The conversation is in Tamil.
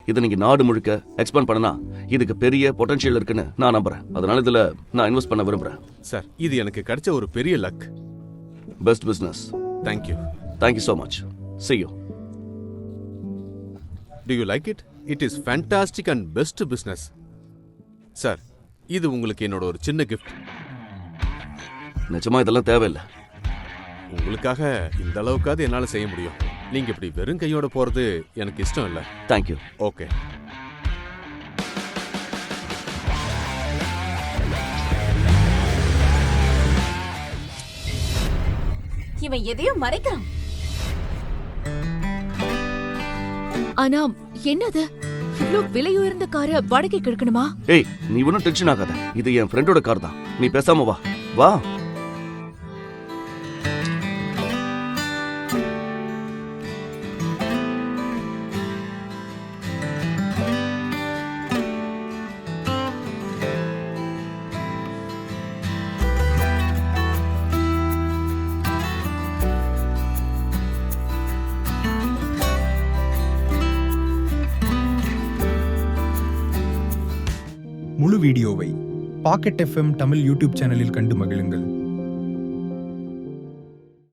இதை நீங்க நாடு முழுக்க எக்ஸ்பேண்ட் பண்ணனா இதுக்கு பெரிய பொட்டன்ஷியல் இருக்குன்னு நான் நம்புறேன். அதனால இதுல நான் இன்வெஸ்ட் பண்ண விரும்புறேன். சார், இது எனக்கு கிடைச்ச ஒரு பெரிய luck. Best business. Thank you. Thank you so much. See you. Do you like it? It is fantastic and best business. Sir, இது உங்களுக்கு என்னோட ஒரு சின்ன கிஃப்ட். நிஜமா இதெல்லாம் தேவையில்லை. உங்களுக்காக இந்த அளவுக்காவது என்னால செய்ய முடியும். நீங்க இப்படி வெறும் கையோட போறது எனக்கு இஷ்டம் இல்லை. தேங்க்யூ. ஓகே. இவன் எதையோ மறைக்கிறான். ஆனா என்னது, இவ்ளோ விலை உயர்ந்த காரை வாடகைக்கு எடுக்கணுமா? ஏய், நீ ஒன்னும் டென்ஷன் ஆகாத. இது என் ஃப்ரெண்டோட கார் தான். நீ பேசாம வா. வா. முழு வீடியோவை பாக்கெட் FM தமிழ் யூடியூப் சேனலில் கண்டு மகிழுங்கள்.